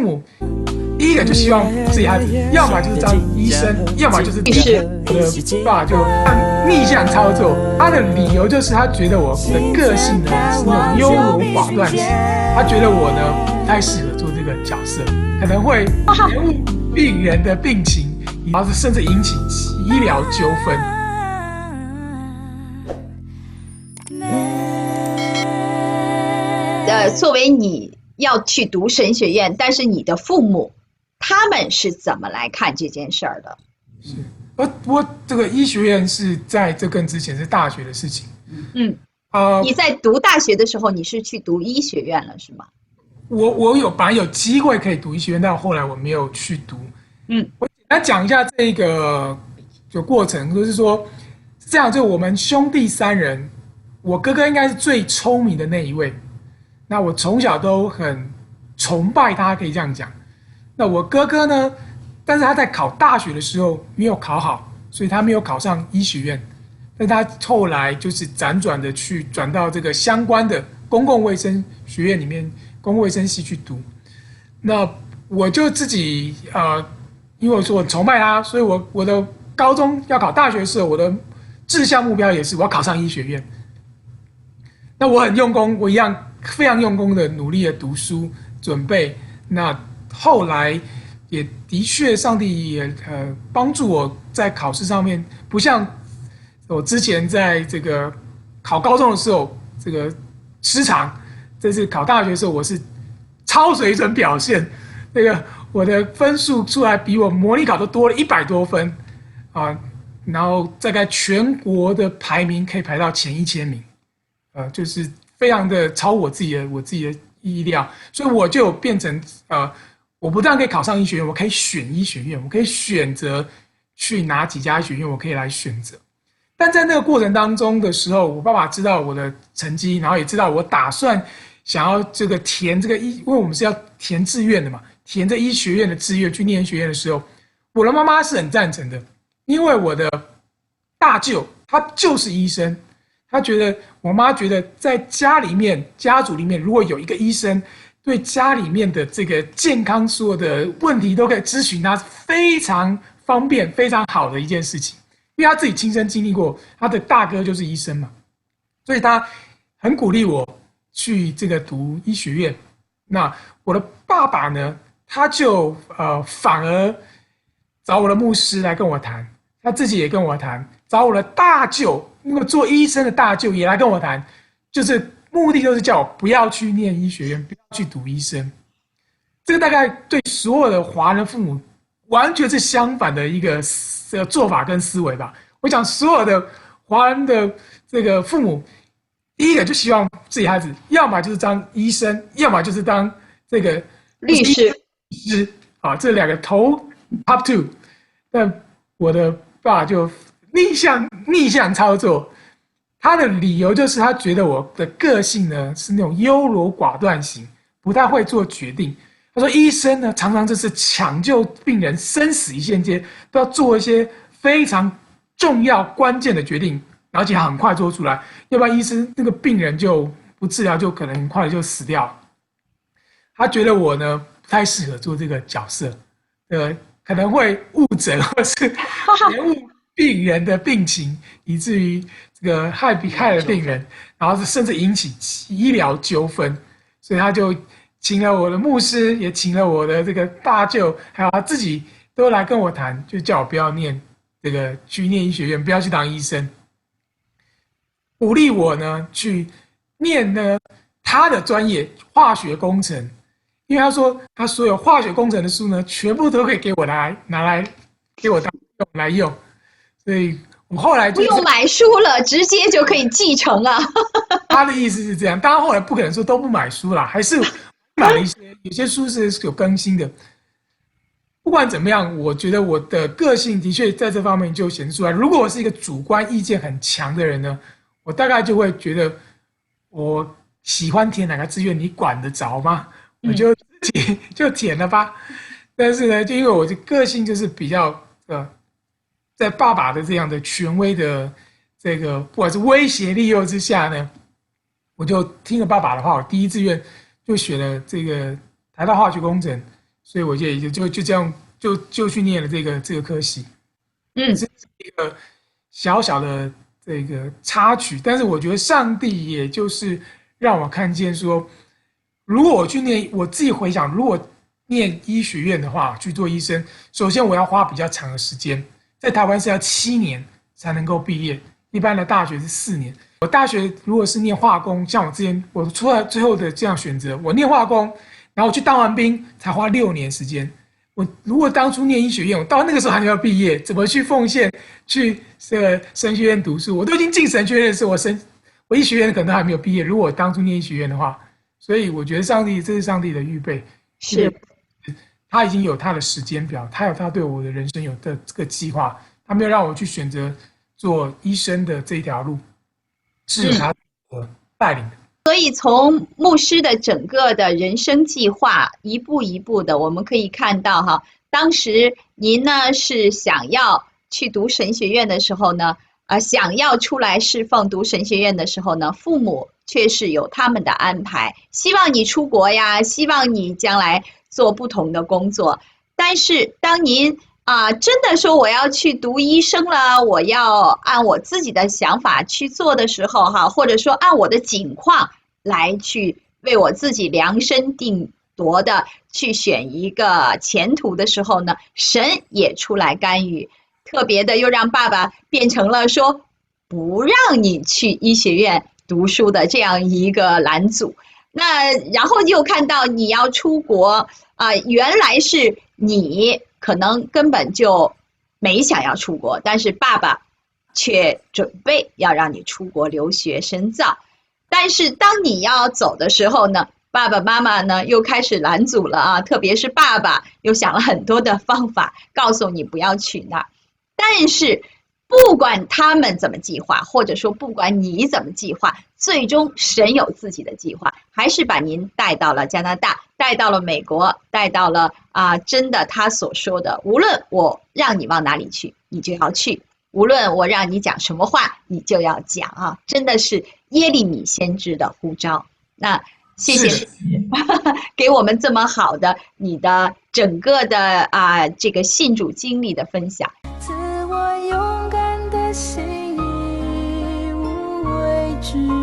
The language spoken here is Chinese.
母第一个就希望自己孩子要么就是当医生，要么就是律师。我的爸就逆向操作，他的理由就是他觉得我的个性呢是那种优柔寡断型，他觉得我呢不太适合做这个角色，可能会延误病人的病情，然后甚至引起医疗纠纷。作为你要去读神学院，但是你的父母他们是怎么来看这件事儿的？是，我这个医学院是在这更之前是大学的事情。你在读大学的时候，你是去读医学院了，是吗？我本来有机会可以读医学院，但后来我没有去读。我简单讲一下这个过程，就是说是这样，就我们兄弟三人，我哥哥应该是最聪明的那一位。那我从小都很崇拜他，可以这样讲。那我哥哥呢，但是他在考大学的时候没有考好，所以他没有考上医学院。但他后来就是辗转的去转到这个相关的公共卫生学院里面，公共卫生系去读。那我就自己因为我说我崇拜他，所以我的高中要考大学的时候，我的志向目标也是我要考上医学院。那我很用功，我一样非常用功的努力的读书准备。那后来也的确，上帝也帮助我在考试上面，不像我之前在这个考高中的时候这个失常，这次考大学的时候我是超水准表现，这个我的分数出来比我模拟考都多了100多分啊，然后大概全国的排名可以排到前1000名，就是非常的超我自己的意料，所以我就变成我不但可以考上医学院，我可以选医学院，我可以选择去哪几家医学院，我可以来选择。但在那个过程当中的时候，我爸爸知道我的成绩，然后也知道我打算想要这个填这个因为我们是要填志愿的嘛，填这医学院的志愿去念医学院的时候，我的妈妈是很赞成的，因为我的大舅他就是医生，我妈觉得在家族里面如果有一个医生，对家里面的这个健康所有的问题都可以咨询他，非常方便非常好的一件事情。因为他自己亲身经历过，他的大哥就是医生嘛，所以他很鼓励我去这个读医学院。那我的爸爸呢，他就反而找我的牧师来跟我谈，他自己也跟我谈，找我的大舅，那个做医生的大舅也来跟我谈，就是目的就是叫我不要去念医学院，不要去读医生。这个大概对所有的华人父母完全是相反的一个做法跟思维吧。我想所有的华人的这个父母，第一个就希望自己孩子要么就是当医生，要么就是当这个律师啊，这两个top 2。但我的爸就逆向操作，他的理由就是他觉得我的个性呢是那种优柔寡断型，不太会做决定。他说医生呢常常就是抢救病人生死一线间，都要做一些非常重要关键的决定，而且很快做出来，要不然医生那个病人就不治疗，就可能很快就死掉了。他觉得我呢不太适合做这个角色，可能会误诊或是延误病人的病情，以至于这个害了病人，然后甚至引起医疗纠纷，所以他就请了我的牧师，也请了我的这个大舅，还有他自己都来跟我谈，就叫我不要去念医学院，不要去当医生，鼓励我呢去念呢他的专业化学工程，因为他说他所有化学工程的书呢，全部都可以给我拿来给我来用，所以我后来就不用买书了，直接就可以继承啊。他的意思是这样，当然后来不可能说都不买书啦，还是买了有些书是有更新的。不管怎么样，我觉得我的个性的确在这方面就显示出来。如果我是一个主观意见很强的人呢，我大概就会觉得我喜欢填哪个志愿，你管得着吗？我就自己就填了吧。但是呢，就因为我的个性就是比较在爸爸的这样的权威的这个不管是威胁利诱之下呢，我就听了爸爸的话，我第一志愿就选了这个台大化学工程，所以我就这样就去念了这个科系。这是一个小小的这个插曲，但是我觉得上帝也就是让我看见说，如果我去念，我自己回想，如果念医学院的话，去做医生，首先我要花比较长的时间，在台湾是要7年才能够毕业，一般的大学是4年。我大学如果是念化工，像我之前我出来最后的这样选择，我念化工，然后去当完兵才花6年时间。我如果当初念医学院，我到那个时候还要毕业，怎么去奉献去神学院读书？我都已经进神学院的时候，我医学院可能还没有毕业。如果我当初念医学院的话，所以我觉得这是上帝的预备，是他已经有他的时间表，他有他对我的人生有的这个计划，他没有让我去选择做医生的这一条路，是他带领的。所以从牧师的整个的人生计划一步一步的，我们可以看到哈，当时您呢是想要去读神学院的时候呢，想要出来侍奉读神学院的时候呢，父母却是有他们的安排，希望你出国呀，希望你将来做不同的工作。但是当您真的说我要去读医生了，我要按我自己的想法去做的时候哈，或者说按我的境况来去为我自己量身定夺的去选一个前途的时候呢，神也出来干预，特别的又让爸爸变成了说不让你去医学院读书的这样一个拦阻。那然后又看到你要出国原来是你可能根本就没想要出国，但是爸爸却准备要让你出国留学深造。但是当你要走的时候呢，爸爸妈妈呢又开始拦阻了特别是爸爸又想了很多的方法告诉你不要去那儿。但是不管他们怎么计划，或者说不管你怎么计划，最终神有自己的计划，还是把您带到了加拿大，带到了美国，带到了真的他所说的，无论我让你往哪里去，你就要去，无论我让你讲什么话，你就要讲真的是耶利米先知的呼召。那谢谢给我们这么好的你的整个的这个信主经历的分享。自我勇敢的心已无畏惧。